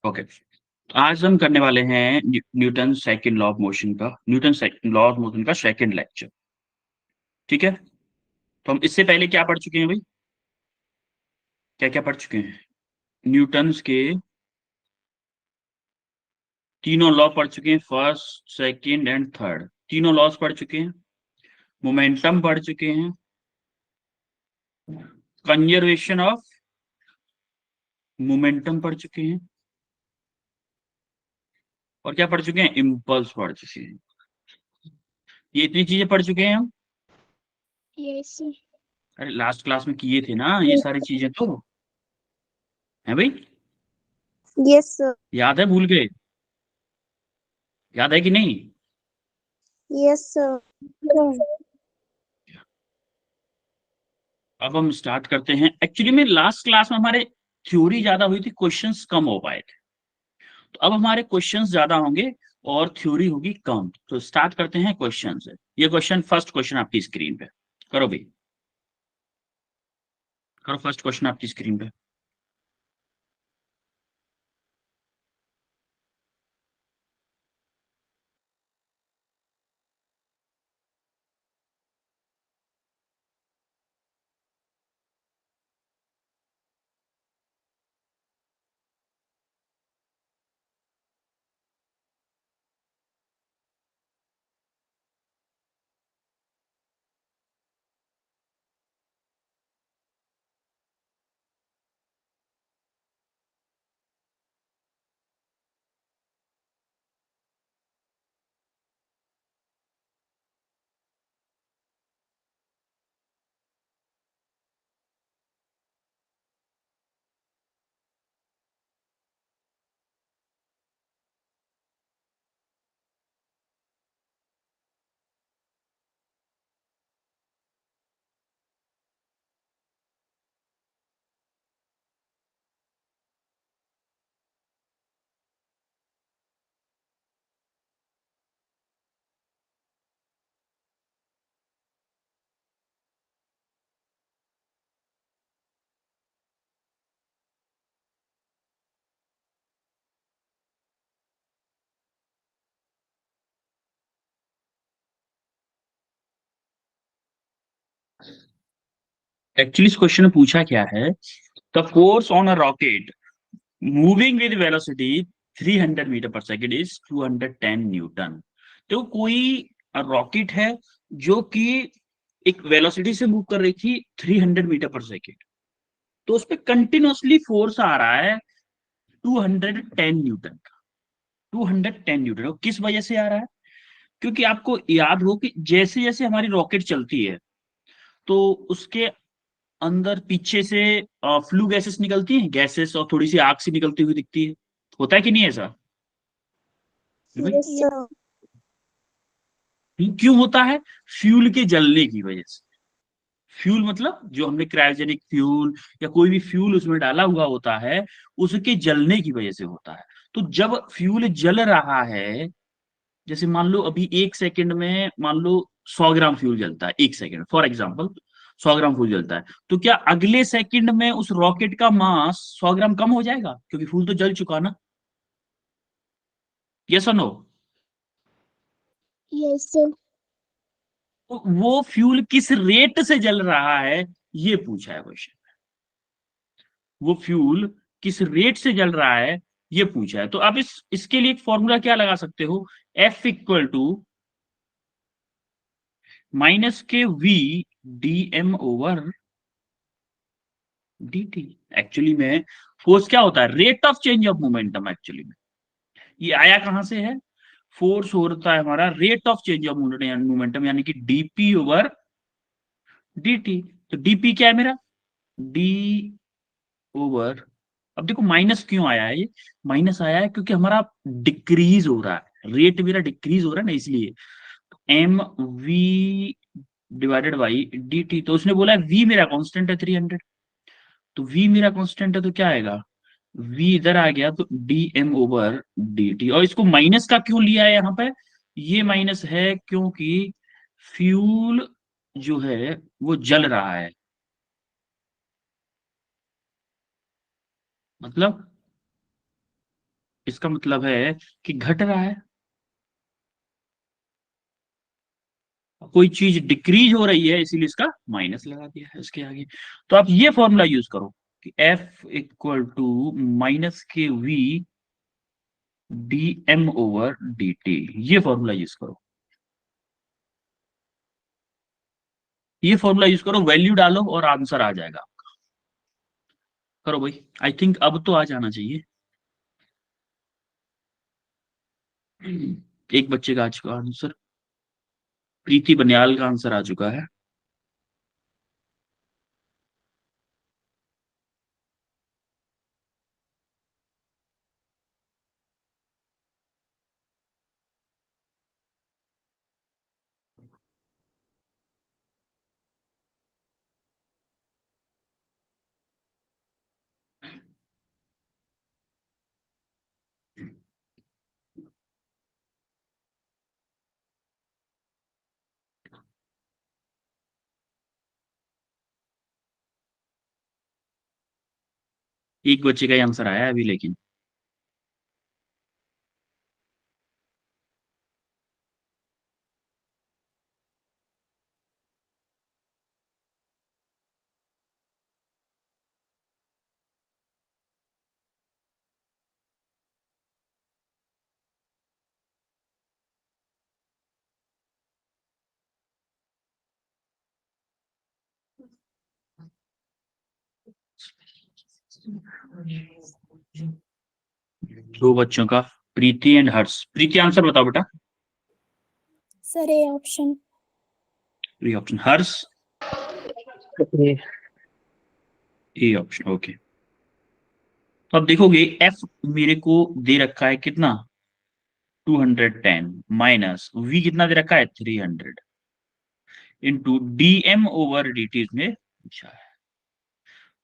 Okay, तो आज हम करने वाले हैं Newton second law of motion का लॉ ऑफ मोशन का सेकंड लेक्चर। ठीक है, तो हम इससे पहले क्या पढ़ चुके हैं भाई? क्या क्या पढ़ चुके हैं? न्यूटन्स के तीनों लॉ पढ़ चुके हैं, फर्स्ट सेकंड एंड थर्ड। तीनों लॉस पढ़ चुके हैं। मोमेंटम पढ़ चुके हैं। कंजर्वेशन ऑफ मोमेंटम पढ़ चुके हैं। और क्या पढ़ चुके हैं? इम्पल्स पढ़ चुके हैं। ये इतनी चीजें पढ़ चुके हैं हम। यस अरे लास्ट क्लास में किए थे ना ये सारी चीजें, तो है भाई। यस सर याद है? भूल गए? याद है कि नहीं? यस सर अब हम स्टार्ट करते हैं। एक्चुअली में लास्ट क्लास में हमारे थ्योरी ज्यादा हुई थी, क्वेश्चंस कम हो पाए थे। तो अब हमारे क्वेश्चंस ज्यादा होंगे और थ्योरी होगी कम। तो स्टार्ट करते हैं क्वेश्चन से। ये क्वेश्चन, फर्स्ट क्वेश्चन आपकी स्क्रीन पे। करो भाई, करो फर्स्ट क्वेश्चन आपकी स्क्रीन पे। एक्चुअली इस क्वेश्चन में पूछा क्या है? The force on a rocket moving with velocity 300 metre पर सेकेंड इज 210 न्यूटन। तो कोई रॉकेट है जो कि एक वेलोसिटी से मूव कर रही थी 300 मीटर पर सेकेंड। तो उस पर कंटिन्यूअसली फोर्स आ रहा है 210 न्यूटन का। 210 न्यूटन, और किस वजह से आ रहा है? क्योंकि आपको याद हो कि जैसे जैसे हमारी रॉकेट चलती है तो उसके अंदर पीछे से फ्लू गैसेस निकलती हैं, गैसेस, और थोड़ी सी आग सी निकलती हुई दिखती है। होता है कि नहीं ऐसा? भाई, यस सर क्यों होता है? फ्यूल के जलने की वजह से। फ्यूल मतलब जो हमने क्रायोजेनिक फ्यूल या कोई भी फ्यूल उसमें डाला हुआ होता है, उसके जलने की वजह से होता है। तो जब फ्यूल जल रहा है, जैसे मान लो अभी 1 सेकंड में मान लो 100 ग्राम फ्यूल जलता है, 1 second for example 100 gram fuel जलता है। तो क्या अगले सेकंड में उस रॉकेट का मास 100 ग्राम कम हो जाएगा? क्योंकि फ्यूल तो जल चुका ना। यस और नो? यस सर तो वो फ्यूल किस रेट से जल रहा है, ये पूछा है क्वेश्चन। वो फ्यूल किस रेट से जल रहा है, ये पूछा है। तो आप इसके लिए एक फॉर्मूला क्या लगा सकते हो? F इक्वल टू माइनस के V D M over D T. Actually में फोर्स क्या होता है? Rate of change of momentum. Actually में ये आया कहां से है? फोर्स होता है हमारा rate of change of momentum, यानी कि डीपी ओवर डी टी। तो डीपी क्या है मेरा? डी ओवर, अब देखो माइनस क्यों आया है? ये माइनस आया है क्योंकि हमारा डिक्रीज हो रहा है, रेट मेरा डिक्रीज हो रहा है ना, इसलिए। M V divided by D T. तो उसने बोला है वी मेरा कांस्टेंट है 300। तो वी मेरा कांस्टेंट है तो क्या आएगा? वी इधर आ गया तो D M over D T. और इसको माइनस का क्यों लिया है यहाँ पे? ये माइनस है क्योंकि फ्यूल जो है वो जल रहा है। मतलब इसका मतलब है कि घट रहा है। कोई चीज डिक्रीज हो रही है इसीलिए इसका माइनस लगा दिया है इसके आगे। तो आप ये फॉर्मूला यूज करो कि F इक्वल टू माइनस के V D M over D T, ये फॉर्मूला यूज करो। ये फॉर्मूला यूज करो, वैल्यू डालो और आंसर आ जाएगा। करो भाई, आई थिंक अब तो आ जाना चाहिए। एक बच्चे का आज का आंसर, प्रीति बनियाल का आंसर आ चुका है। एक बच्चे का ही आंसर आया है अभी लेकिन। दो बच्चों का, प्रीति एंड हर्ष। प्रीति आंसर बताओ बेटा। Sir A option. A option. Harsh A. A option, okay. तो अब देखोगे एफ मेरे को दे रखा है कितना, 210 माइनस वी कितना दे रखा है 300 into D M over D T इसमें पूछा है।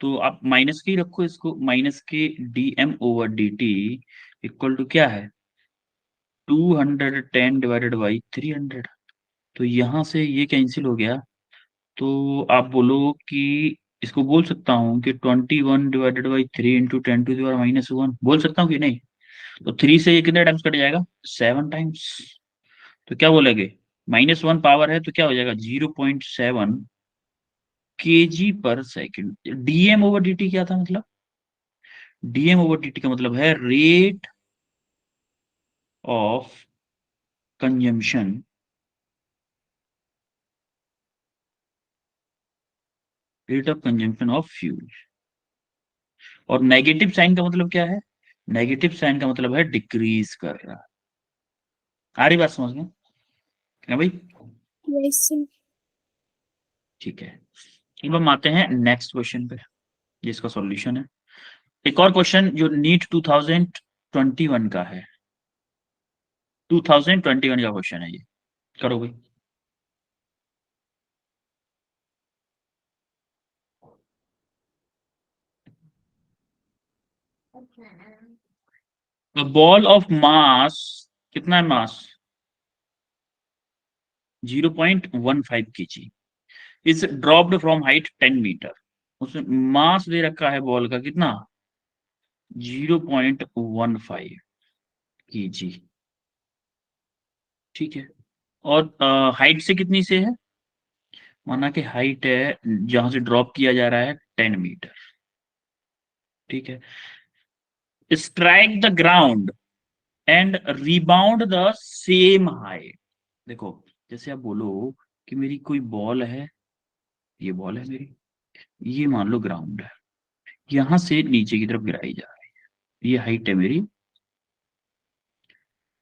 तो आप माइनस के ही रखो इसको, माइनस के D M over D T equal to क्या है 210 डिवाइडेड बाई 300। तो यहां से ये कैंसिल हो गया। तो आप बोलो कि इसको बोल सकता हूँ कि 21 divided by 3 into 10 to the power -1 बोल सकता हूँ कि नहीं। तो 3 से ये कितने टाइम्स कट जाएगा, 7 टाइम्स। तो क्या बोलेगे, -1 पावर है तो क्या हो जाएगा 0.7 केजी पर second. DM over D T क्या था मतलब, डीएम ओवर डी टी का मतलब है rate of consumption, rate of consumption of fuel. और नेगेटिव साइन का मतलब क्या है, नेगेटिव साइन का मतलब है डिक्रीज कर रहा है। आ रही बात समझ में क्या भाई। Yes sir. ठीक है, अब हम आते हैं नेक्स्ट क्वेश्चन पे जिसका सॉल्यूशन है। एक और क्वेश्चन जो नीट 2021 का है, 2021 का क्वेश्चन है ये। करो भाई। बॉल ऑफ मास, कितना है mass 0.15 KG, is dropped from height 10 metre. उसमें मास दे रखा है बॉल का कितना 0.15 केजी। ठीक है, और हाइट से कितनी से है, माना कि हाइट है जहां से ड्रॉप किया जा रहा है 10 मीटर। ठीक है, strike the ground and rebound the same height. देखो जैसे आप बोलो कि मेरी कोई बॉल है, ये बॉल है मेरी, ये मान लो ग्राउंड है, यहां से नीचे की तरफ गिराई जा रही है, ये हाइट है मेरी,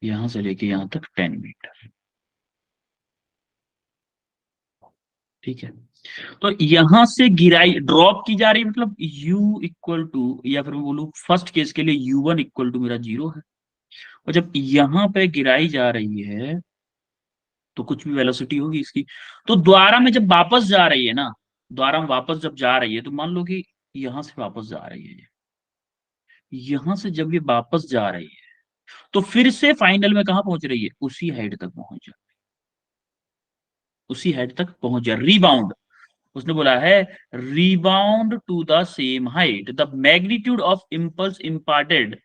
यहां से लेके यहां तक 10 मीटर। ठीक है, तो यहां से गिराई ड्रॉप की जा रही है, मतलब u इक्वल टू, या फिर मैं बोलूं फर्स्ट केस के लिए u1 इक्वल टू मेरा 0 है। और जब यहां पे गिराई जा रही है तो कुछ भी वेलोसिटी होगी इसकी। तो द्वारा में जब वापस जा रही है ना, द्वारा में वापस जब जा रही है तो मान लो कि यहां से वापस जा रही है, यहां से जब ये वापस जा रही है तो फिर से फाइनल में कहां पहुंच रही है, उसी हाइट तक पहुंच जा, उसी हाइट तक पहुंच जा, रीबाउंड। उसने बोला है rebound to the same height, the magnitude of impulse imparted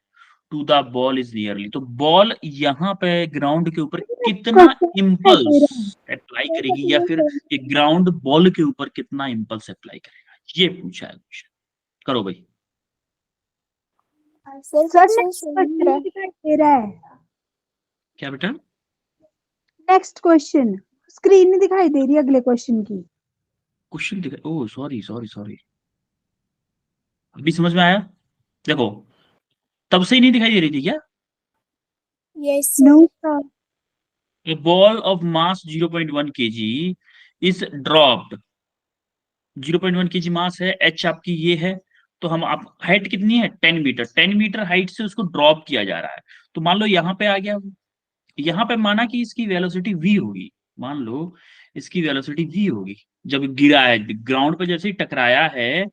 to the ball is nearly, तो बॉल यहाँ पे ग्राउंड के ऊपर कितना इम्पल्स अप्लाई करेगी, या फिर ये ग्राउंड बॉल के ऊपर कितना इम्पल्स अप्लाई करेगा, ये पूछा है क्वेश्चन। करो भाई। सर सर क्वेश्चन नेक्स्ट सुन क्वेश्चन रहा नहीं दिखाई दे रहा है। क्या बेटा? नेक्स्ट क्वेश्चन स्क्रीन नहीं दिखाई दे रही अगले क्वेश्चन की। क्वेश्चन दिखा, ओह सॉरी सॉरी सॉरी, अभी समझ में आया। देखो, तब से ही नहीं दिखाई दे रही थी क्या? Yes no sir. Sir. A ball of mass 0.1 kg is dropped, 0.1 kg मास है, h आपकी ये है, तो हम आप हाइट कितनी है 10 मीटर, 10 मीटर हाइट से उसको ड्रॉप किया जा रहा है। तो मान लो यहाँ पे आ गया वो, यहाँ पे माना कि इसकी वेलोसिटी v होगी, मान लो इसकी वेलोसिटी v होगी, जब गिरा है ग्राउंड पे जैसे ही टकराया है,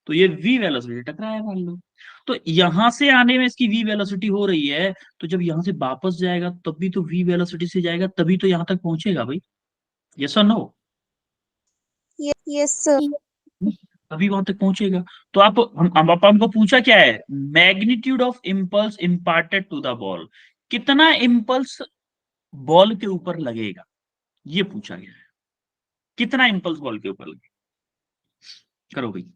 तो ये v वेलोसिटी टकराया मान लो, तो यहां से आने में इसकी v वेलोसिटी हो रही है, तो जब यहां से वापस जाएगा तब भी तो v वेलोसिटी से जाएगा, तभी तो यहां तक पहुंचेगा भाई। यस और नो? Yes sir. तभी वहां तक पहुंचेगा। तो आप हमको पूछा क्या है, magnitude of impulse imparted to the ball, कितना इम्पल्स बॉल के ऊपर लगेगा, ये पूछा गया है, कितना इम्पल्स बॉल के ऊपर लगेगा। करो भाई।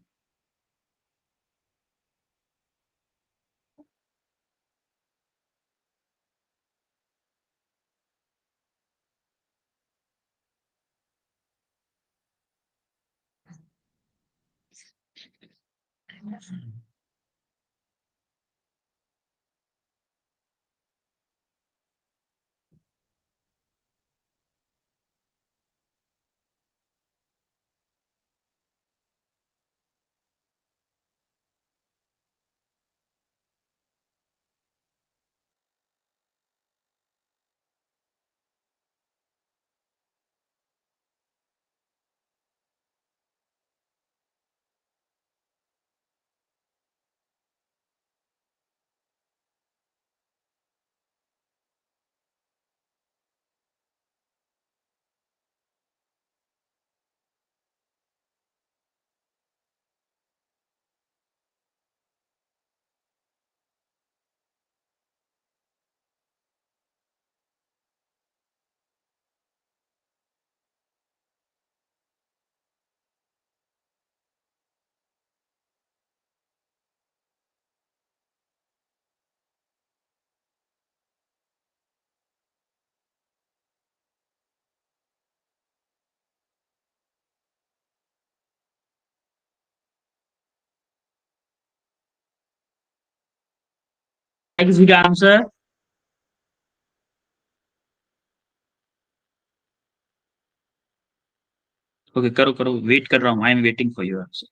किसी का आंसर? ओके, करो करो, वेट कर रहा हूँ, I am waiting for your answer.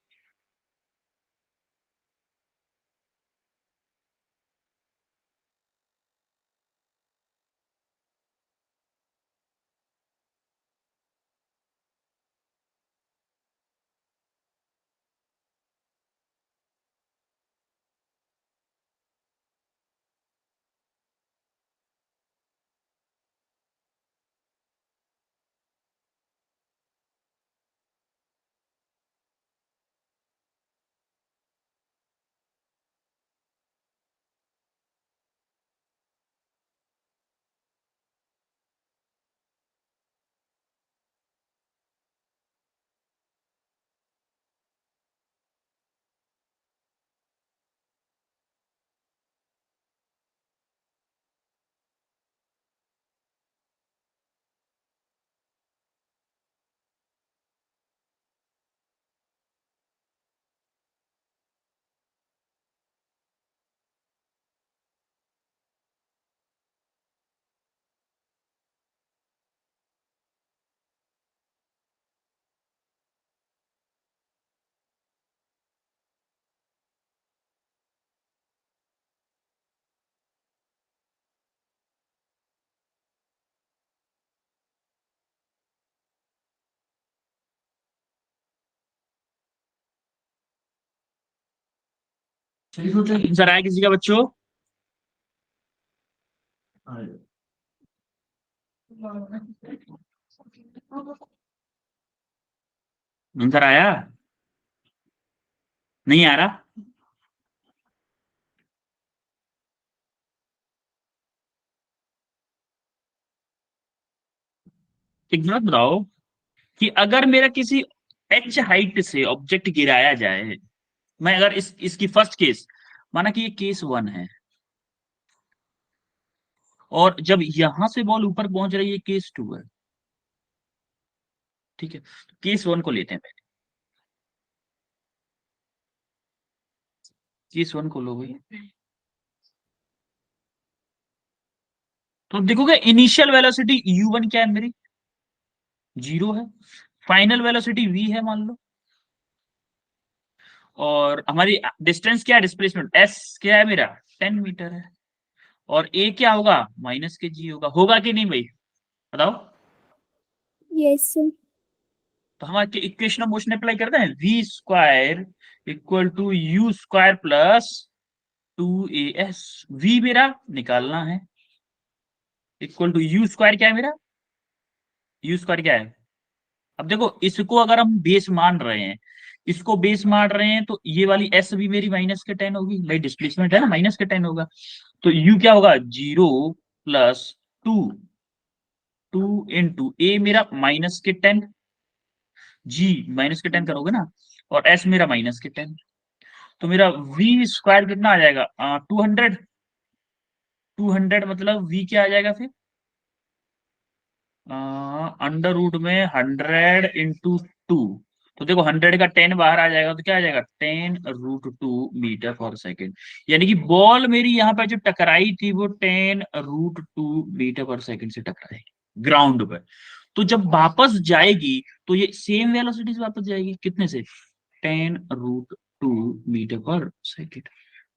Answer आया किसी का बच्चों? आंसर आया? नहीं आ रहा? एक बात बताओ कि अगर मेरा किसी h हाइट से ऑब्जेक्ट गिराया जाए, मैं अगर इसकी फर्स्ट केस माना कि ये केस 1 है, और जब यहां से बॉल ऊपर पहुंच रही है केस 2 है, ठीक है, केस 1 को लेते हैं पहले। केस 1 को लो भाई, तो देखोगे इनिशियल वेलोसिटी u1 क्या है मेरी, 0 है। फाइनल वेलोसिटी v है मान लो, और हमारी डिस्टेंस क्या है, डिस्प्लेसमेंट s क्या है मेरा, 10 मीटर है। और a क्या होगा, माइनस के g होगा कि नहीं भाई, बताओ। Yes, sir. तो हम इक्वेशन ऑफ मोशन अप्लाई करते हैं, v square equal to u square plus 2as। v मेरा निकालना है, इक्वल टू u स्क्वायर क्या है मेरा, u स्क्वायर क्या है। अब देखो इसको अगर हम बेस मान रहे हैं, इसको बेस मान रहे हैं, तो ये वाली s भी मेरी माइनस के 10 होगी, लाइक डिस्प्लेसमेंट है ना, माइनस के 10 होगा। तो u क्या होगा, 0 प्लस 2, 2 इंटू ए मेरा माइनस के 10, g माइनस के 10 करोगे ना, और s मेरा माइनस के 10। तो मेरा v स्क्वायर कितना आ जाएगा, 200। 200 मतलब v क्या आ जाएगा फिर, अंडर रूट में 100 इंटू 2। तो देखो 100 का 10 बाहर आ जाएगा, तो क्या आ जाएगा, 10√2 मीटर पर सेकेंड। यानी कि बॉल मेरी यहाँ पे जो टकराई थी वो 10√2 मीटर पर सेकेंड से टकराई ग्राउंड पे। तो जब वापस जाएगी तो ये सेम वेलोसिटी से वापस जाएगी, कितने से, 10√2 मीटर पर सेकेंड।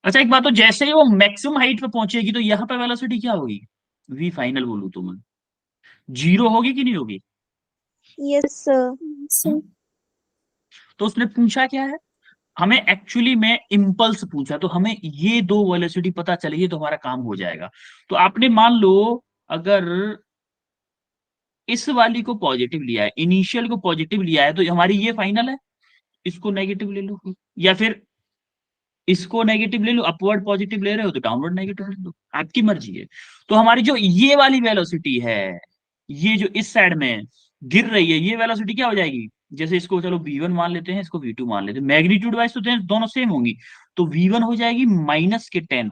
अच्छा एक बात, तो जैसे ही वो मैक्सिमम हाइट पे पहुंचेगी तो यहाँ पे वेलोसिटी क्या होगी, वी फाइनल बोलू तो मैं, 0 होगी कि नहीं होगी। Yes, sir. Sir. तो उसने पूछा क्या है, हमें एक्चुअली में इम्पल्स पूछा, तो हमें ये दो वेलोसिटी पता चलेगी तो हमारा काम हो जाएगा। तो आपने मान लो अगर इस वाली को पॉजिटिव लिया है, इनिशियल को पॉजिटिव लिया है, तो हमारी ये फाइनल है, इसको नेगेटिव ले लो, या फिर इसको नेगेटिव ले लो, अपवर्ड पॉजिटिव ले रहे हो तो डाउनवर्ड नेगेटिव ले लो, आपकी मर्जी है। तो हमारी जो ये वाली वेलोसिटी है, ये जो इस साइड में गिर रही है, ये वेलोसिटी क्या हो जाएगी, जैसे इसको चलो v1 मान लेते हैं, इसको v2 मान लेते हैं, मैग्नीट्यूड वाइज तो दोनों सेम होंगी। तो v1 हो जाएगी माइनस के 10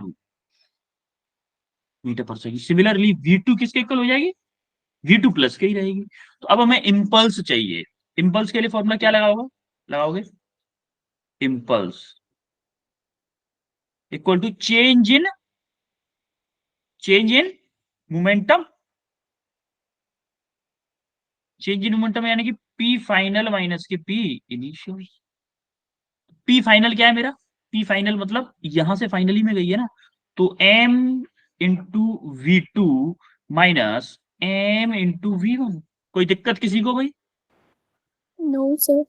मीटर पर सेकेंड। सिमिलरली v2 किसके इक्वल हो जाएगी, v2 प्लस के ही रहेगी। तो अब हमें इम्पल्स चाहिए, इम्पल्स के लिए फॉर्मूला क्या लगाओगे, impulse equal to change in momentum, change in momentum यानी कि पी फाइनल माइनस के पी इनिशियल। पी फाइनल क्या है मेरा, पी फाइनल मतलब यहां से फाइनली में गई है ना, तो M into v2 minus M into v1। कोई दिक्कत किसी को भाई, No, sir.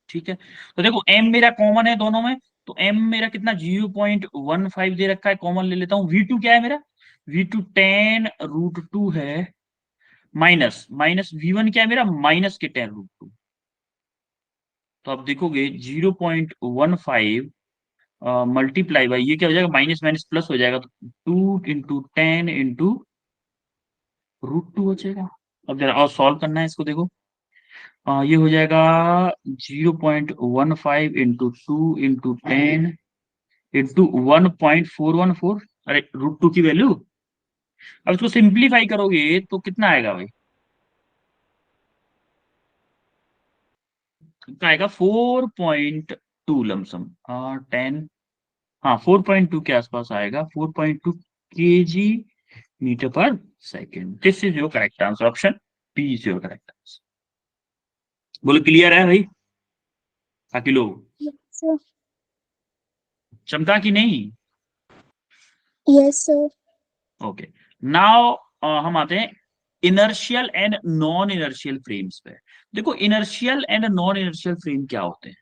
ठीक है। तो देखो m मेरा कॉमन है दोनों में, तो m मेरा कितना 0.15 दे रखा है, कॉमन ले लेता हूं। v2 क्या है मेरा, v2 10√2 है, माइनस माइनस v1 क्या है मेरा, माइनस के 10√2। तो आप देखोगे 0.15 मल्टीप्लाई बाई ये क्या हो जाएगा, माइनस माइनस प्लस हो जाएगा, तो 2 × 10 × √2 हो जाएगा। अब जरा और सॉल्व करना है इसको, देखो ये हो जाएगा 0.15 × 2 × 10 × 1.414। अरे √2 की वैल्यू, अब इसको सिंप्लीफाई करोगे तो कितना आएगा भाई, कितना आएगा, 4.2 लमसम 10, हाँ 4.2 के आसपास आएगा, 4.2 kg मीटर पर second. This is your correct answer, option B is your correct answer. बोलो क्लियर है भाई, बाकी लोग Yes, sir. चमका कि नहीं। Yes, sir. ओके, नाउ हम आते हैं inertial and non inertial frames पे। देखो inertial and non inertial frame क्या होते हैं,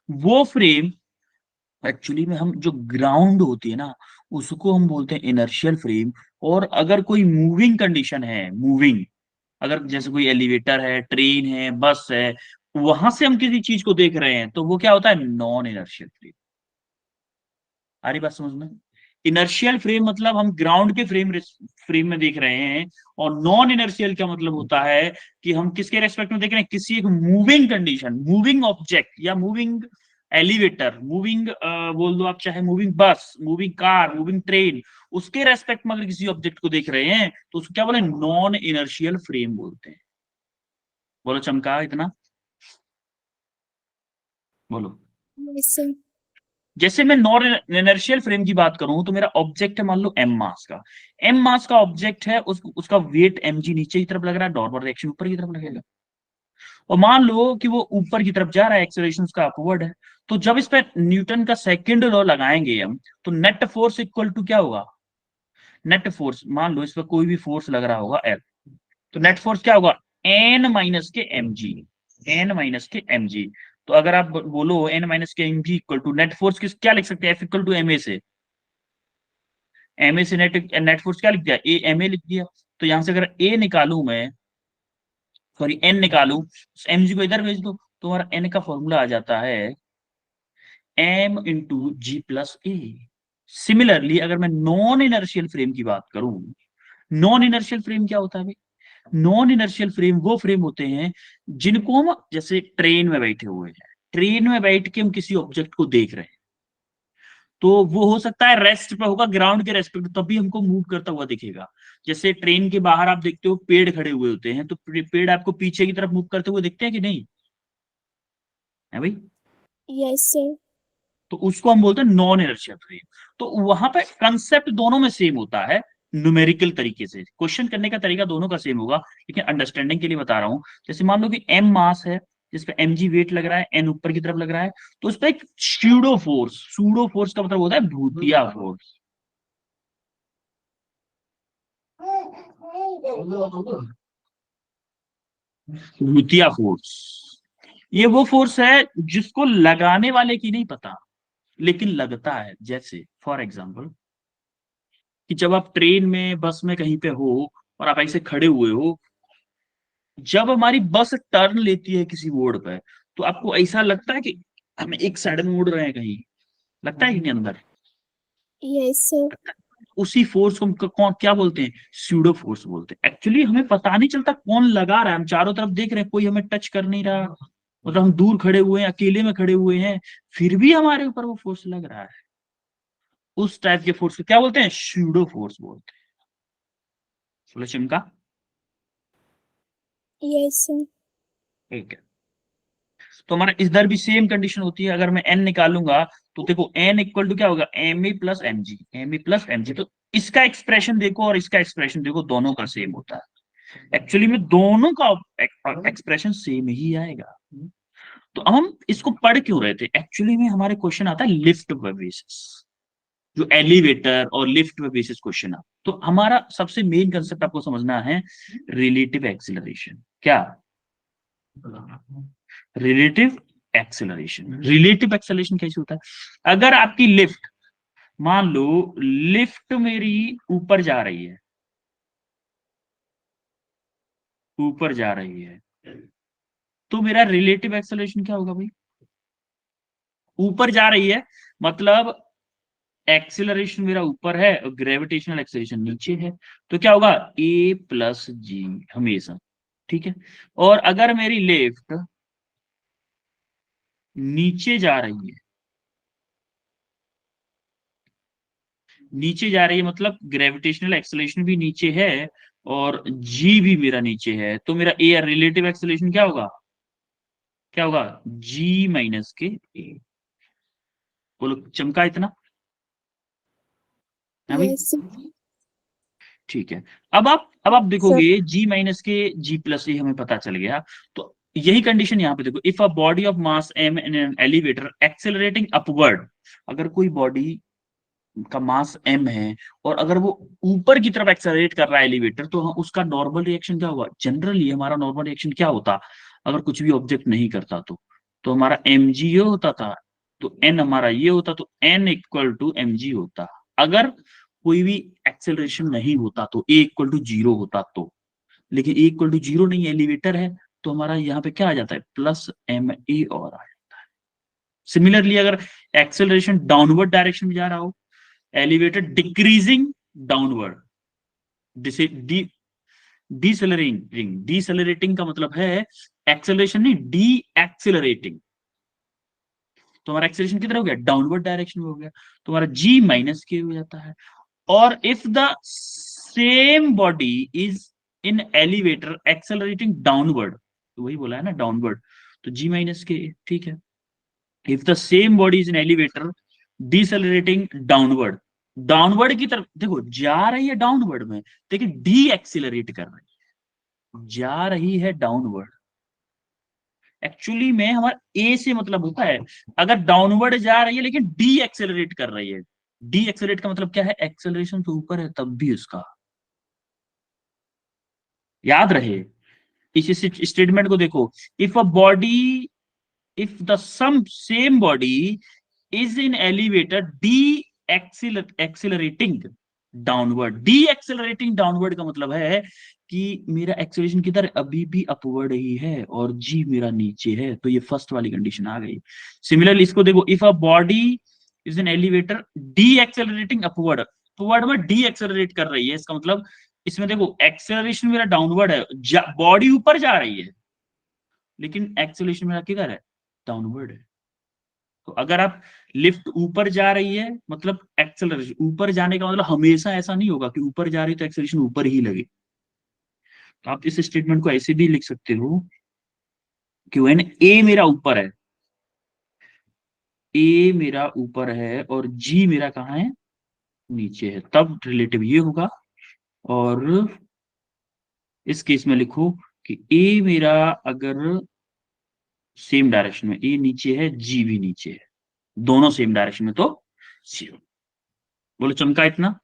वो फ्रेम एक्चुअली में हम जो ग्राउंड होती है ना, उसको हम बोलते हैं इनर्शियल फ्रेम। और अगर कोई मूविंग कंडीशन है, मूविंग, अगर जैसे कोई एलिवेटर है, ट्रेन है, बस है, वहां से हम किसी चीज को देख रहे हैं, तो वो क्या होता है, नॉन इनर्शियल फ्रेम। आ रही बात समझ में। इनर्शियल फ्रेम मतलब हम ग्राउंड के फ्रेम में देख रहे हैं, और नॉन इनर्शियल का मतलब होता है कि हम किसके रेस्पेक्ट में देख रहे हैं, किसी एक मूविंग कंडीशन, मूविंग ऑब्जेक्ट या मूविंग एलिवेटर, मूविंग बोल दो आप, चाहे मूविंग बस, मूविंग कार, मूविंग ट्रेन, उसके रेस्पेक्ट में अगर किसी ऑब्जेक्ट को देख रहे हैं तो उसको क्या बोले, नॉन इनर्शियल फ्रेम बोलते हैं। बोलो चमका इतना, बोलो। Yes, sir. जैसे मैं नॉन इनर्शियल फ्रेम की बात करूं तो मेरा ऑब्जेक्ट है मान लो एम मास का, एम मास का ऑब्जेक्ट है, उसका वेट mg नीचे की तरफ लग रहा है, नॉर्मल रिएक्शन ऊपर की तरफ लगेगा, और मान लो कि वो ऊपर की तरफ जा रहा है, एक्सेलरेशन उसका अपवर्ड है, तो जब इस पे न्यूटन का सेकंड लॉ लगाएंगे हम, तो नेट फोर्स इक्वल टू क्या होगा, नेट फोर्स, मान लो इस पर कोई भी फोर्स लग रहा होगा F, तो नेट फोर्स क्या होगा, एन माइनस के एम जी, एन माइनस के एम जी। तो अगर आप बोलो एन माइनस के M G equal to net force, किस क्या लिख सकते हैं, F equal to M A से, एम ए से नेट नेट फोर्स क्या लिख दिया, ए एम ए लिख दिया। तो यहां से अगर ए निकालू मैं, सॉरी एन निकालू, एम जी को इधर भेज दो, तो हमारा एन का फॉर्मूला आ जाता है एम इंटू जी प्लस ए। सिमिलरली अगर मैं नॉन इनर्शियल फ्रेम की बात करूं, नॉन इनर्शियल फ्रेम क्या होता है भाई, नॉन इनर्शियल फ्रेम वो फ्रेम होते हैं जिनको हम, जैसे ट्रेन में बैठे हुए हैं, ट्रेन में बैठ के हम किसी ऑब्जेक्ट को देख रहे हैं, तो वो हो सकता है रेस्ट पे होगा, ग्राउंड के रेस्पेक्ट, तभी हमको मूव करता हुआ दिखेगा। जैसे ट्रेन के बाहर आप देखते हो पेड़ खड़े हुए होते हैं, तो पेड़ आपको पीछे की तरफ मूव करते हुए दिखते हैं कि नहीं, है भाई, Yes, sir. तो उसको हम बोलते हैं नॉन इनर्शियल फ्रेम। तो वहां पे कंसेप्ट दोनों में सेम होता है, न्यूमेरिकल तरीके से क्वेश्चन करने का तरीका दोनों का सेम होगा, लेकिन अंडरस्टैंडिंग के लिए बता रहा हूं। जैसे मान लो कि एम मास है, जिसपे एम जी वेट लग रहा है, एन ऊपर की तरफ लग रहा है, तो उस पर एक सूडो फोर्स का मतलब होता है भूतिया फोर्स, भूतिया फोर्स। ये वो फोर्स है जिसको लगाने वाले की नहीं पता, लेकिन लगता है। जैसे फॉर एग्जाम्पल कि जब आप ट्रेन में, बस में कहीं पे हो और आप ऐसे खड़े हुए हो, जब हमारी बस टर्न लेती है किसी मोड़ पे, तो आपको ऐसा लगता है कि हम एक साइड में मुड़ रहे हैं, कहीं लगता है कि नहीं अंदर, Yes, sir. उसी फोर्स को हम कौन क्या बोलते हैं, स्यूडो फोर्स बोलते हैं। एक्चुअली हमें पता नहीं चलता कौन लगा रहा है, हम चारों तरफ देख रहे हैं, कोई हमें टच कर नहीं रहा, मतलब हम दूर खड़े हुए हैं, अकेले में खड़े हुए हैं, फिर भी हमारे ऊपर वो फोर्स लग रहा है। उस टाइप के फोर्स को क्या बोलते हैं, स्यूडो फोर्स बोलते हैं। बोले चिमका, Yes, sir. ठीक है। तो हमारा इधर भी सेम कंडीशन होती है, अगर मैं एन निकालूंगा तो देखो एन इक्वल टू क्या होगा, M E plus M G, M E plus M G. तो इसका एक्सप्रेशन देखो और इसका एक्सप्रेशन देखो, दोनों का सेम होता है। एक्चुअली में दोनों का एक्सप्रेशन सेम ही आएगा। तो हम इसको पढ़ क्यों रहे थे, एक्चुअली में हमारे क्वेश्चन आता है लिफ्ट पे बेसिस, जो एलिवेटर और लिफ्ट पे बेसिस क्वेश्चन आता। तो हमारा सबसे मेन कंसेप्ट आपको समझना है रिलेटिव एक्सिलरेशन। क्या, रिलेटिव एक्सेलरेशन। रिलेटिव एक्सेलरेशन कैसे होता है, अगर आपकी लिफ्ट, मान लो लिफ्ट मेरी ऊपर जा रही है, ऊपर जा रही है, तो मेरा रिलेटिव एक्सेलरेशन क्या होगा भाई, ऊपर जा रही है मतलब एक्सेलरेशन मेरा ऊपर है और ग्रेविटेशनल एक्सेलरेशन नीचे है, तो क्या होगा, ए प्लस जी हमेशा, ठीक है। और अगर मेरी लिफ्ट नीचे जा रही है, नीचे जा रही है मतलब ग्रेविटेशनल एक्सेलरेशन भी नीचे है और जी भी मेरा नीचे है, तो मेरा ए रिलेटिव एक्सेलरेशन क्या होगा, क्या होगा, जी माइनस के ए। बोलो चमका इतना, है भाई, Yes, sir. ठीक है। अब आप Sir. देखोगे जी माइनस के जी प्लस ए हमें पता चल गया। तो यही कंडीशन यहाँ पे देखो, if a body of mass M in an elevator accelerating upward, अगर कोई बॉडी का मास m है और अगर वो ऊपर की तरफ एक्सेलरेट कर रहा है एलिवेटर, तो उसका नॉर्मल रिएक्शन क्या होगा, जनरली हमारा नॉर्मल रिएक्शन क्या होता, अगर कुछ भी ऑब्जेक्ट नहीं करता तो हमारा mg ये होता था, तो n हमारा ये होता, तो n इक्वल टू mg होता। अगर कोई भी एक्सेलरेशन नहीं होता तो a इक्वल टू जीरो होता तो, लेकिन a इक्वल टू जीरो नहीं, एलिवेटर है, तो हमारा यहाँ पे क्या आ जाता है, प्लस एम ए और आ जाता है। सिमिलरली अगर एक्सेलरेशन डाउनवर्ड डायरेक्शन में जा रहा हो, एलिवेटर डिक्रीजिंग डाउनवर्ड, डिसेलरेटिंग, डिसेलरेटिंग का मतलब है एक्सेलरेशन नहीं, डी एक्सेलरेटिंग। तुम्हारा एक्सेलरेशन किधर हो गया, डाउनवर्ड डायरेक्शन में हो गया, तुम्हारा जी माइनस के हो जाता है। और if the same body is in elevator accelerating downward, तो वही बोला है ना डाउनवर्ड, तो जी माइनस के, ठीक है। If the same body is in elevator decelerating downward, downward की तरफ देखो जा रही है डाउनवर्ड में, देखिए डी एक्सिलरेट कर रही है, जा रही है डाउनवर्ड। एक्चुअली में हमारा ए से मतलब होता है, अगर डाउनवर्ड जा रही है लेकिन डी एक्सेलरेट कर रही है, डी एक्सेलरेट का मतलब क्या है, एक्सेलरेशन तो ऊपर है तब भी उसका, याद रहे। इस स्टेटमेंट को देखो, if a body, if the some same body is in elevator decelerating downward, decelerating downward का मतलब है कि मेरा एक्सेलरेशन किधर है? अभी भी अपवर्ड ही है और जी मेरा नीचे है, तो ये फर्स्ट वाली कंडीशन आ गई। सिमिलरली इसको देखो, if a body is an elevator D accelerating upward, upward में डी एक्सेलरेट कर रही है, इसका मतलब इसमें देखो एक्सेलरेशन मेरा डाउनवर्ड है, बॉडी ऊपर जा रही है लेकिन एक्सेलरेशन मेरा किधर है, डाउनवर्ड है। तो अगर आप लिफ्ट ऊपर जा रही है मतलब एक्सेलरेशन ऊपर जाने का मतलब हमेशा ऐसा नहीं होगा कि ऊपर जा रही है तो एक्सेलरेशन ऊपर ही लगे। तो आप इस स्टेटमेंट को ऐसे भी लिख सकते हो कि व्हेन ए मेरा ऊपर है, ए मेरा ऊपर है और जी मेरा कहाँ है, नीचे है, तब रिलेटिव ये होगा। और इस केस में लिखो कि ए मेरा अगर सेम डायरेक्शन में, ए नीचे है जी भी नीचे है, दोनों सेम डायरेक्शन में, तो जीरो। बोलो चमका इतना।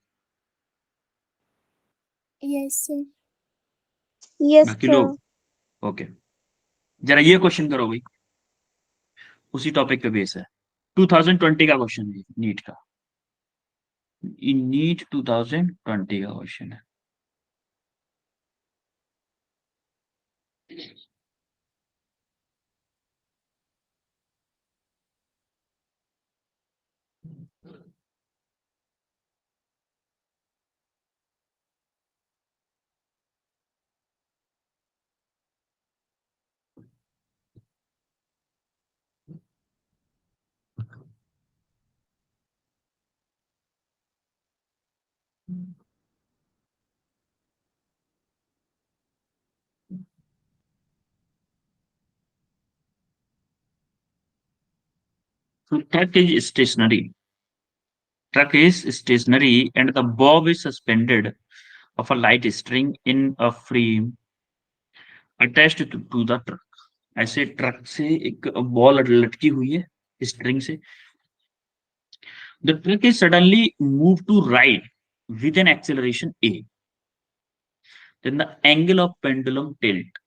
Yes, sir. यस बाकी सर। लोग ओके, जरा ये क्वेश्चन करो भाई, उसी टॉपिक पे बेस है, 2020 का क्वेश्चन है, नीट का, नीट 2020 का क्वेश्चन है। So truck is stationary. Truck is stationary and the bob is suspended of a light string in a frame attached to the truck. ऐसे ट्रक से एक बॉल लटकी हुई है स्ट्रिंग से। The truck is suddenly moved to right with an acceleration a. Then the angle of pendulum tilt.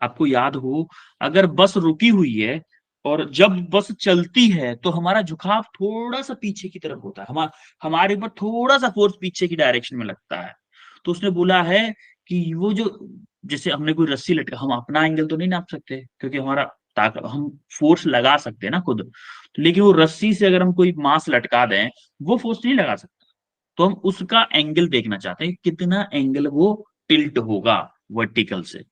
आपको याद हो, अगर बस रुकी हुई है और जब बस चलती है तो हमारा झुकाव थोड़ा सा पीछे की तरफ होता है, हमारे ऊपर थोड़ा सा फोर्स पीछे की डायरेक्शन में लगता है। तो उसने बोला है कि वो जो, जैसे हमने कोई रस्सी लटका, हम अपना एंगल तो नहीं नाप सकते क्योंकि हमारा ताकत, हम फोर्स लगा सकते हैं ना खुद, तो लेकिन वो रस्सी से अगर हम कोई मास लटका दें, वो फोर्स नहीं लगा सकता। तो हम उसका एंगल देखना चाहते हैं, कितना एंगल वो टिल्ट होगा वर्टिकल से।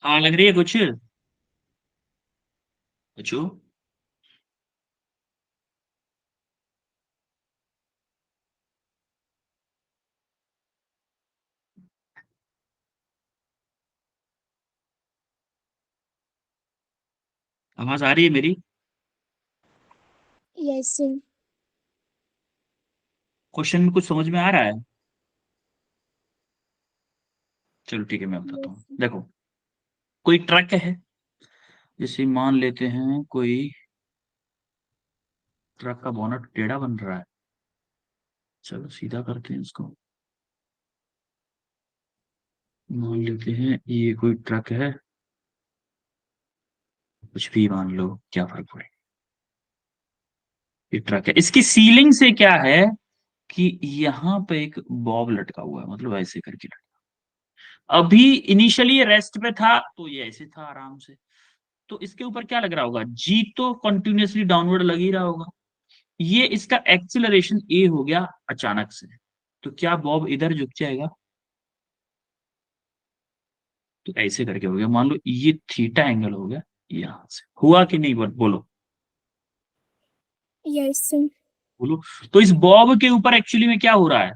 हाँ लग रही है कुछ बच्चों? आवाज आ रही है मेरी? Yes, sir. क्वेश्चन में कुछ समझ में आ रहा है? चलो ठीक है, मैं बताता Yes, हूँ। sir. देखो, कोई ट्रक है, जैसे मान लेते हैं कोई ट्रक का बोनट टेढ़ा बन रहा है। चलो सीधा करते हैं इसको। मान लेते हैं ये कोई ट्रक है, कुछ भी मान लो, क्या फर्क पड़े। ये ट्रक है, इसकी सीलिंग से क्या है कि यहाँ पे एक बॉब लटका हुआ है, मतलब ऐसे करके लटका। अभी इनिशियली ये रेस्ट पे था तो ये ऐसे था आराम से, तो इसके ऊपर क्या लग रहा होगा, जी तो कंटिन्यूअसली डाउनवर्ड लग ही रहा होगा। ये इसका एक्सिलरेशन ए हो गया अचानक से, तो क्या बॉब इधर झुक जाएगा? तो ऐसे करके हो गया, मान लो ये थीटा एंगल हो गया, यहां से हुआ कि नहीं, बोलो Yes, sir. बोलो। तो इस बॉब के ऊपर एक्चुअली में क्या हो रहा है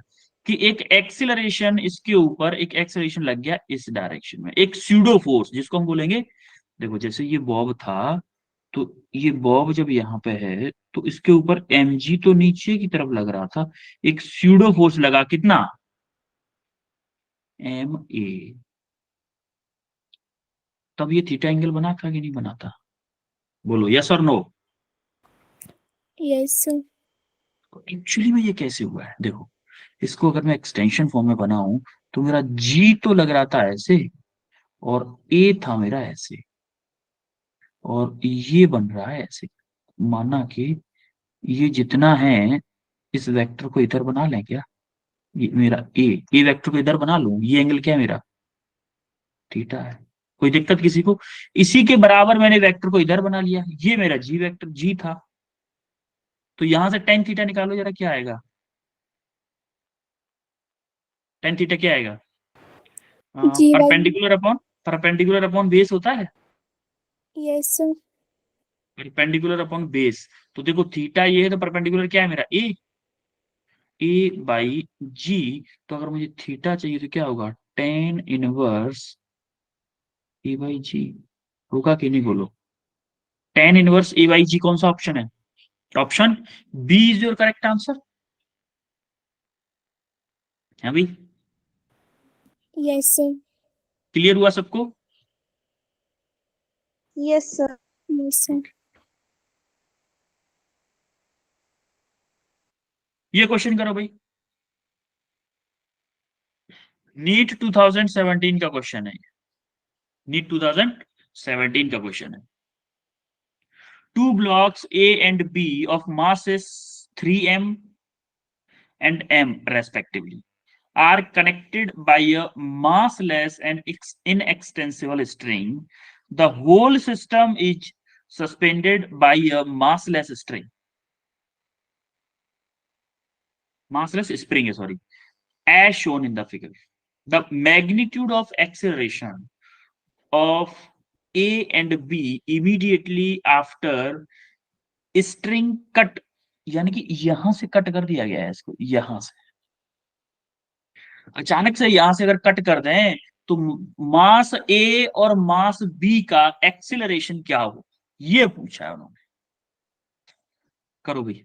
कि एक एक्सिलरेशन, इसके ऊपर एक एक्सिलरेशन लग गया इस डायरेक्शन में, एक स्यूडो फोर्स जिसको हम बोलेंगे। देखो जैसे ये बॉब था, तो ये बॉब जब यहाँ पे है तो इसके ऊपर mg तो नीचे की तरफ लग रहा था, एक स्यूडो फोर्स लगा, कितना, ma। तब ये थीटा एंगल बना था कि नहीं बना था, बोलो यस और नो। Yes, sir. एक्चुअली में ये कैसे हुआ है, देखो इसको अगर मैं एक्सटेंशन फॉर्म में बनाऊं, तो मेरा जी तो लग रहा था ऐसे, और ए था मेरा ऐसे, और ये बन रहा है ऐसे। माना कि ये जितना है, इस वेक्टर को इधर बना लें क्या, ये मेरा ए वेक्टर को इधर बना लूं, ये एंगल क्या है मेरा, थीटा है। कोई दिक्कत किसी को? इसी के बराबर मैंने वेक्टर को इधर बना लिया, ये मेरा जी वेक्टर जी था। तो यहां से टेन थीटा निकालो जरा, क्या आएगा, टेन थीटा क्या आएगा, G1. परपेंडिकुलर अपॉन बेस होता है, Yes, sir. Perpendicular upon base. तो देखो थीटा ये है, तो परपेंडिकुलर क्या है मेरा, a/g। तो अगर मुझे थीटा चाहिए तो क्या होगा, टेन इनवर्स a/g। होगा कि नहीं, बोलो। टेन इनवर्स a/g कौन सा ऑप्शन है, option B is your correct answer है भाई। Yes, sir. क्लियर हुआ सबको? Yes sir. Yes, sir. ये क्वेश्चन करो भाई, नीट 2017 का क्वेश्चन है, नीट 2017 का क्वेश्चन है। Two blocks A and B of masses 3m and m respectively are connected by a massless and inextensible string. The whole system is suspended by a massless string. Massless spring, sorry, as shown in the figure. The magnitude of acceleration of A and B immediately after string cut, यानी कि यहां से cut कर दिया गया है इसको, यहां से अचानक से यहां से अगर कट कर दें, तो मास ए और मास बी का एक्सिलरेशन क्या हो, ये पूछा है उन्होंने। करो भाई।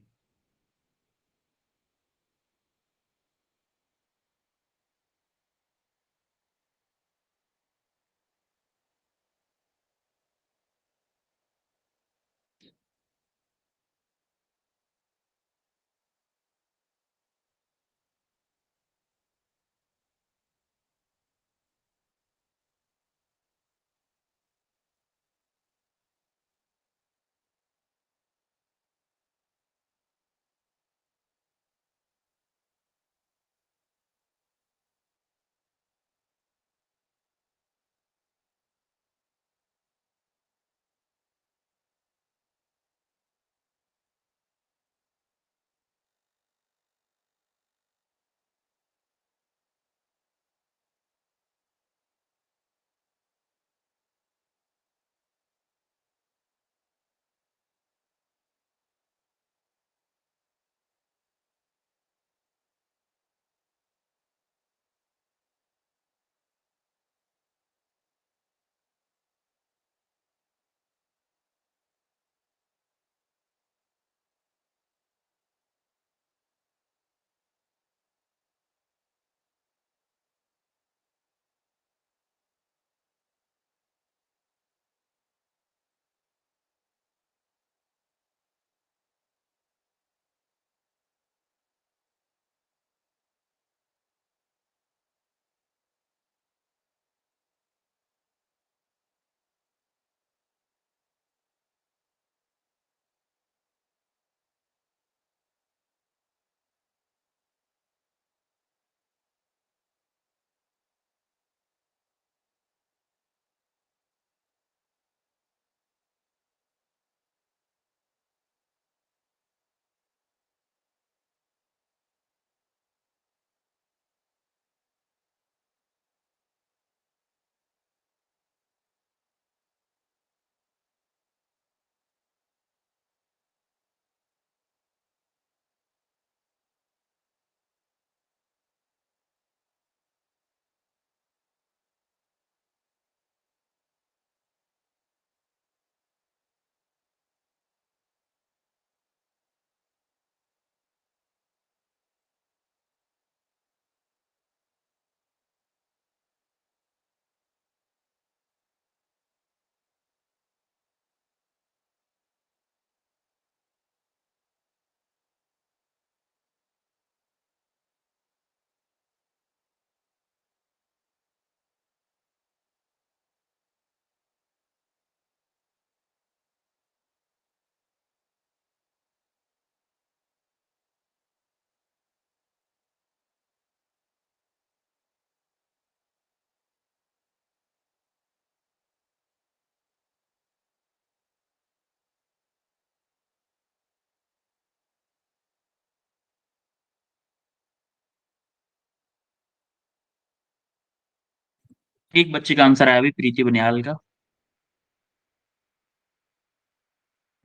एक बच्चे का आंसर आया अभी, प्रीति बनियाल का।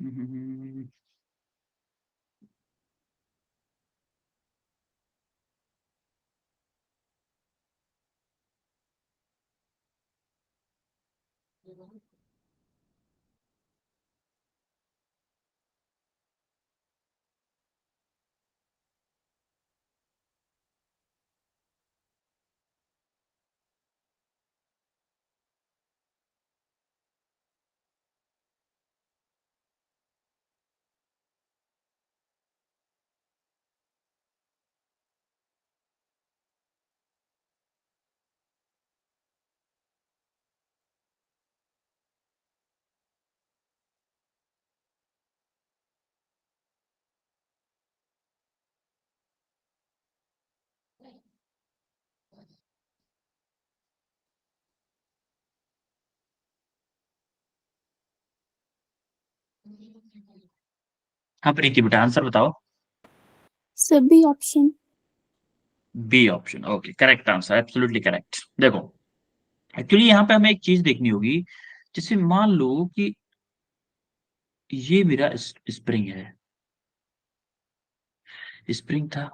हम्म, हाँ प्रीति बेटा, आंसर बताओ। सभी option. B option, okay, correct answer, absolutely correct. देखो, एक्चुअली यहाँ पे हमें एक चीज देखनी होगी। जैसे मान लो कि ये मेरा स्प्रिंग है, स्प्रिंग था,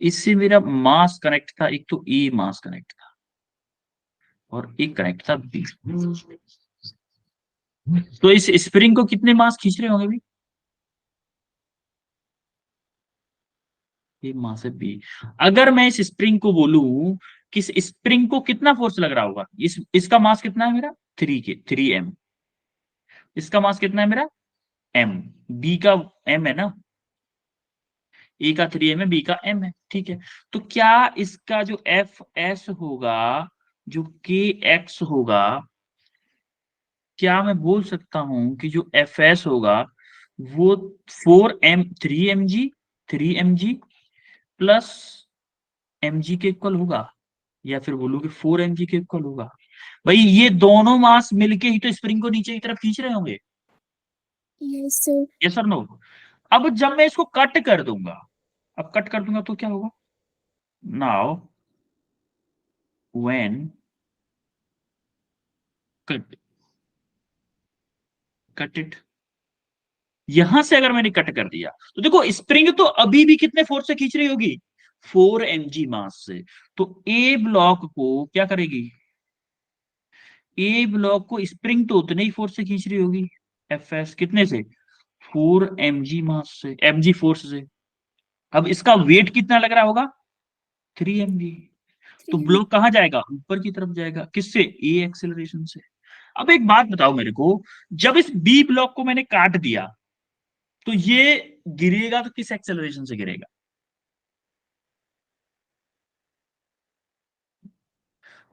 इससे मेरा मास कनेक्ट था, एक तो ए मास कनेक्ट था और एक कनेक्ट था बी। तो इस स्प्रिंग को कितने मास खींच रहे होंगे भी? ए मास है बी। अगर मैं इस स्प्रिंग को बोलूं कि इस स्प्रिंग को कितना फोर्स लग रहा होगा, इसका मास कितना है मेरा? 3 इसका मास कितना है मेरा? एम। बी का एम है ना, ए का 3 एम है, बी का एम है, ठीक है। तो क्या इसका जो एफ एस होगा, जो के एक्स होगा, क्या मैं बोल सकता हूं कि जो एफ एस होगा वो 3 M G plus M G के इक्वल होगा, या फिर बोलूं कि 4 एम जी के इक्वल होगा? भाई ये दोनों मास मिलके ही तो स्प्रिंग को नीचे की तरफ खींच रहे होंगे। Yes sir. यस और नो? अब जब मैं इसको कट कर दूंगा, अब कट कर दूंगा तो क्या होगा? Now when cut cut it, यहां से अगर मैंने कट कर दिया तो देखो स्प्रिंग तो अभी भी कितने फोर्स से खींच रही होगी? 4 mg मास से। तो ए ब्लॉक को क्या करेगी? ए ब्लॉक को स्प्रिंग तो उतने ही फोर्स से खींच रही होगी, एफ एस कितने से? 4 mg मास से, mg फोर्स से। अब इसका वेट कितना लग रहा होगा? 3 mg। तो 3 ब्लॉक कहां जाएगा? ऊपर की तरफ जाएगा, किससे? ए एक्सेलरेशन से। अब एक बात बताओ मेरे को, जब इस बी ब्लॉक को मैंने काट दिया तो ये गिरेगा तो किस एक्सेलरेशन से गिरेगा?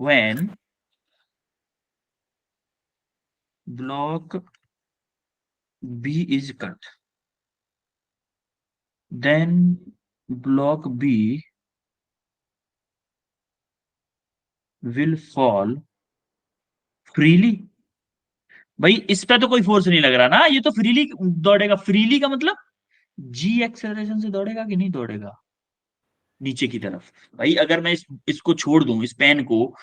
when block B is cut, then block B will fall freely। भाई इस पे तो कोई फोर्स नहीं लग रहा ना, ये तो फ्रीली दौड़ेगा। फ्रीली का मतलब जी एक्सेलरेशन से दौड़ेगा कि नहीं दौड़ेगा नीचे की तरफ? भाई अगर मैं इसको छोड़ दूं, इस पेन को,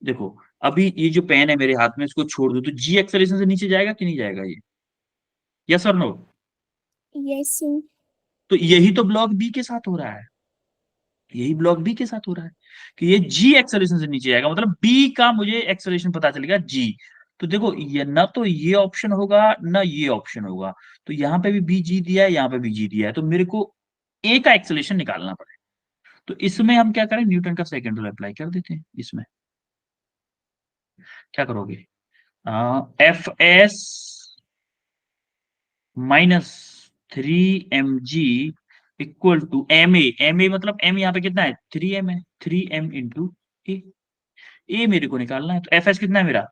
देखो अभी ये जो पेन है मेरे हाथ में, इसको छोड़ दूं तो जी एक्सेलरेशन से नीचे जाएगा कि नहीं जाएगा ये? यस और नो? Yes sir. तो यही तो ब्लॉक बी के साथ हो रहा है, यही ब्लॉक बी के साथ हो रहा है कि ये जी एक्सेलरेशन से नीचे आएगा, मतलब बी का मुझे एक्सेलरेशन पता चलेगा जी। तो देखो ये ना तो ये ऑप्शन होगा ना ये ऑप्शन होगा, तो यहाँ पे भी जी दिया है, यहाँ पे भी जी दिया है, तो मेरे को ए का एक्सेलरेशन निकालना पड़ेगा। तो इसमें हम क्या करें, न्यूटन का सेकंड रूल अप्लाई कर देते हैं। इसमें क्या करोगे? F S minus 3 mg equal to M A मतलब एम यहाँ पे कितना है? 3 m है, 3 m इंटू ए। ए मेरे को निकालना है, तो एफ एस कितना है मेरा?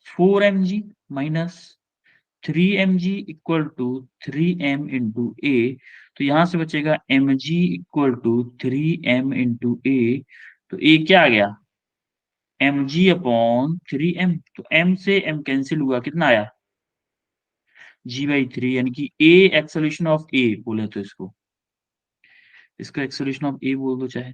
4 mg minus 3 mg equal to 3 m into a. तो यहां से बचेगा mg equal to 3 m into a. तो ए क्या आ गया? mg upon 3 m। तो m से m कैंसिल हुआ, कितना आया? g/3, यानी कि ए एक्सेलरेशन ऑफ ए बोले तो इसको, इसका एक्सेलरेशन ऑफ ए बोल दो चाहे।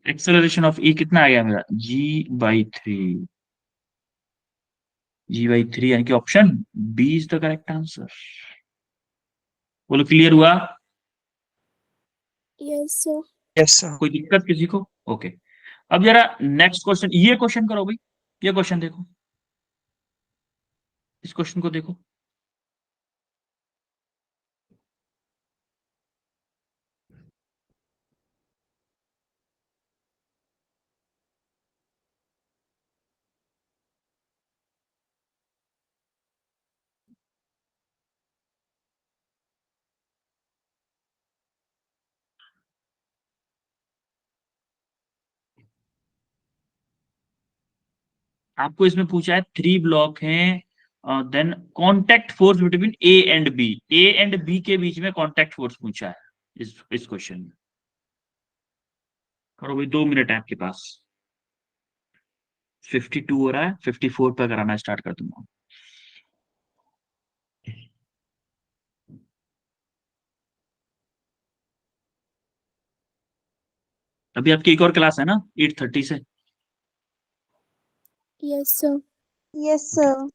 एक्सेलरेशन ऑफ ए कितना आ गया मेरा, g/3, g/3 यानी कि option B is the correct answer. बोलो क्लियर हुआ? Yes, sir. Yes sir. कोई दिक्कत किसी को? ओके। अब जरा नेक्स्ट क्वेश्चन, ये क्वेश्चन करो भाई, ये क्वेश्चन देखो, इस क्वेश्चन को देखो। आपको इसमें पूछा है 3 ब्लॉक हैं, then contact force between A and B, A and B के बीच में कांटेक्ट फोर्स पूछा है इस क्वेश्चन में। करो भाई, 2 मिनट है आपके पास। 52 हो रहा है, 54 पे कराना स्टार्ट कर दूंगा। अभी आपकी एक और क्लास है ना 8:30 से? Yes, sir. Yes sir.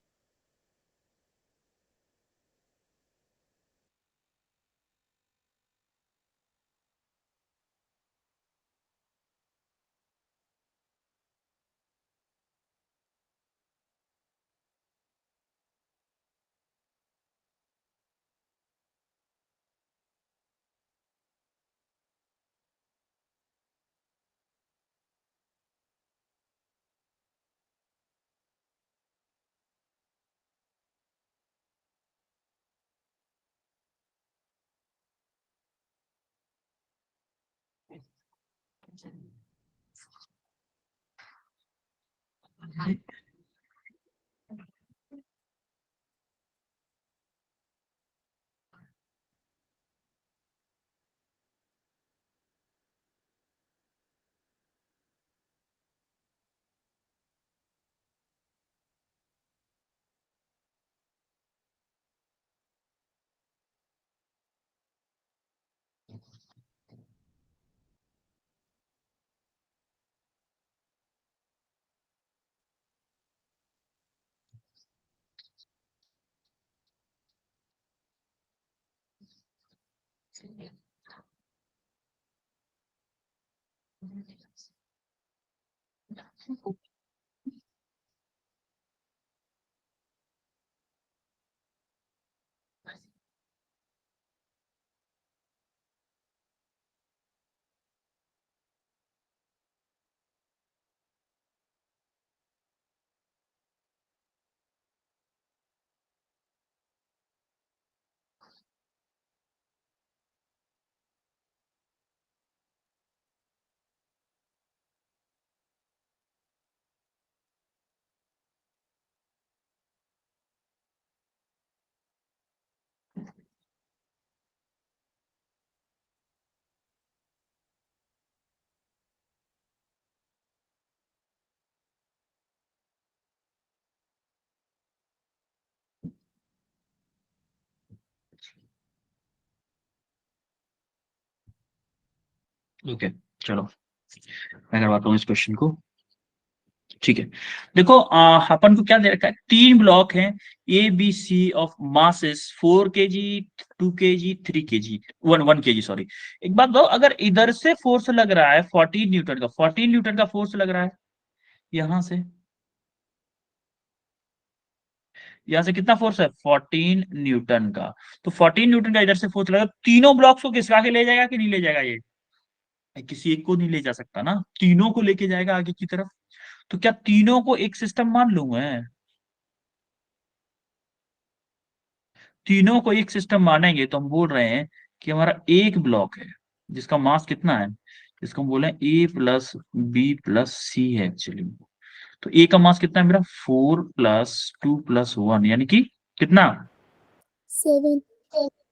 Okay, चलो मैं करवाता हूँ इस क्वेश्चन को। ठीक है, देखो अपन को क्या दे रखा है, 3 ब्लॉक हैं A B C of masses 4 kg, 2 kg, 3 kg, 1 kg, sorry. एक बात दो, अगर इधर से फोर्स लग रहा है 14 न्यूटन का, 14 न्यूटन का फोर्स लग रहा है यहां से, यहां से कितना फोर्स है 14 न्यूटन का। तो 14 न्यूटन का इधर से फोर्स लगा, तीनों ब्लॉक्स को किसका के ले जाएगा कि नहीं ले जाएगा ये? किसी एक को नहीं ले जा सकता ना, तीनों को लेके जाएगा आगे की तरफ। तो क्या तीनों को एक सिस्टम मान लूं मैं? तीनों को एक सिस्टम मानेंगे तो हम बोल रहे हैं कि हमारा एक ब्लॉक है जिसका मास कितना है, जिसको हम बोले A+B+C है एक्चुअली। तो ए का मास कितना है मेरा, 4+2+1 यानी कि कितना, 7.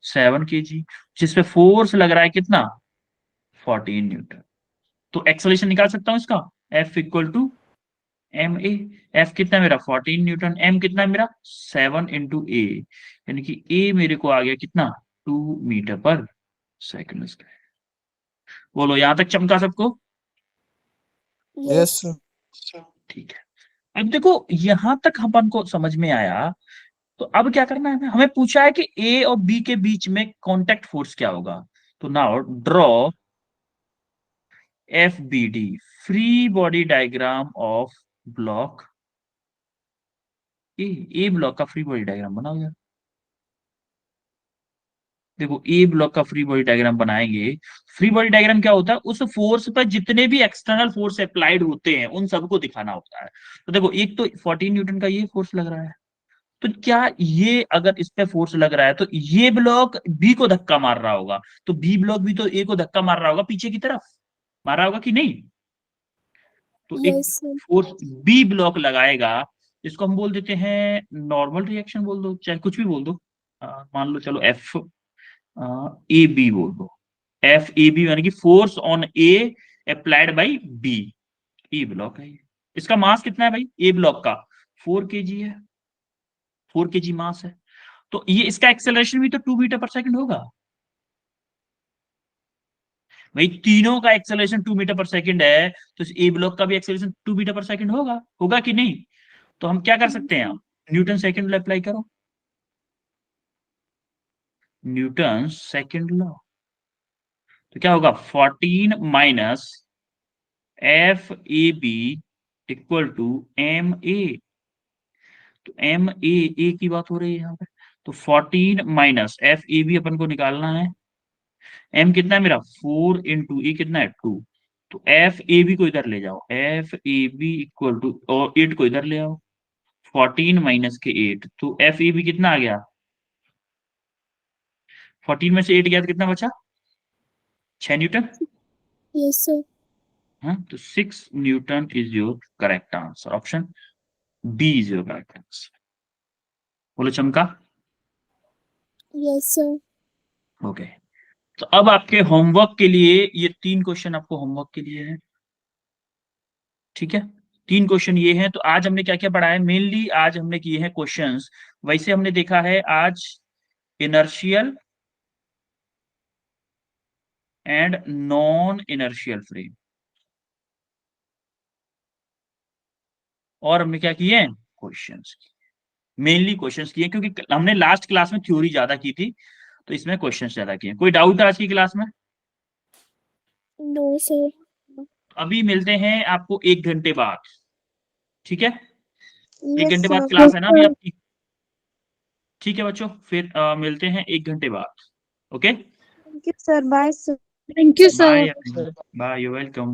7 kg, जिसपे फोर्स लग रहा है कितना, 14 न्यूटन। तो एक्सेलरेशन निकाल सकता हूं इसका, F=ma। एफ कितना है मेरा 14 न्यूटन, एम कितना है मेरा 7 × a, यानी कि a मेरे को आ गया कितना, 2 मीटर पर सेकंड। बोलो यहां तक चमका सबको? Yes. ठीक है, अब देखो यहां तक अपन को समझ में आया। तो अब क्या करना है हमें, पूछा है कि ए और बी के बीच में कांटेक्ट फोर्स क्या होगा। तो now draw F B D, free body diagram of block A block का फ्री बॉडी डायग्राम बनाओ यार। देखो ए ब्लॉक का फ्री बॉडी डायग्राम बनाएंगे। फ्री बॉडी डायग्राम क्या होता है, उस फोर्स पर जितने भी एक्सटर्नल फोर्स अप्लाइड होते हैं उन सबको दिखाना होता है। तो देखो एक तो 14 न्यूटन का ये फोर्स लग रहा है, तो क्या ये अगर इस पे फोर्स लग रहा है तो ये ब्लॉक बी को धक्का मार रहा होगा, तो बी ब्लॉक भी तो ए को धक्का मार रहा होगा पीछे की तरफ, मार रहा होगा कि नहीं। तो एक Yes, sir. Force B block लगाएगा, इसको हम बोल देते हैं नॉर्मल रिएक्शन बोल दो, चाहे कुछ भी बोल दो। मान लो चलो एफ ए बी बोल दो। एफ ए बी यानी कि force on A applied by B, A block है ये। इसका मास कितना है भाई ए ब्लॉक का, 4 kg है, 4 kg मास है। तो ये इसका एक्सेलरेशन भी तो 2 मीटर पर सेकंड होगा भाई, तीनों का एक्सेलरेशन 2 मीटर पर सेकंड है, तो इस ए ब्लॉक का भी एक्सेलरेशन 2 मीटर पर सेकंड होगा, होगा कि नहीं। तो हम क्या कर सकते हैं, न्यूटन सेकंड लॉ अप्लाई करो, न्यूटन सेकंड लॉ। तो क्या होगा 14 minus F A B equal to M A. तो एम ए की बात हो रही है यहाँ पे, तो 14 माइनस एफ ए बी अपन को निकालना है। एम कितना है मेरा 4 इंटू ए कितना है 2। तो एफ ए बी को इधर ले जाओ, F A B equal to, और 8 को इधर ले आओ, 14 माइनस के 8, तो एफ ए बी कितना आ गया, 14 में से 8 गया तो कितना बचा, 6 न्यूटन। Yes, sir. हाँ, तो 6 Newton is your correct answer, option B is your correct answer. बोलो चमका। Yes, sir. ओके, तो अब आपके होमवर्क के लिए ये 3 क्वेश्चन आपको होमवर्क के लिए है, ठीक है। 3 क्वेश्चन ये हैं। तो आज हमने क्या क्या पढ़ा है, मेनली आज हमने किए हैं क्वेश्चंस। वैसे हमने देखा है आज inertial and non inertial frame, और हमने क्या किए हैं क्वेश्चंस, मेनली क्वेश्चंस किए, क्योंकि हमने लास्ट क्लास में थ्योरी ज्यादा की थी, तो इसमें क्वेश्चंस ज्यादा किए। कोई डाउट है आज की क्लास में। No, sir. अभी मिलते हैं आपको 1 घंटे बाद, ठीक है। 1 Yes, घंटे बाद sir. क्लास है ना अभी आपकी, ठीक है बच्चों, फिर मिलते हैं 1 घंटे बाद। Okay, Thank you, sir. Bye, sir. Thank you, bye, sir. Bye, you welcome.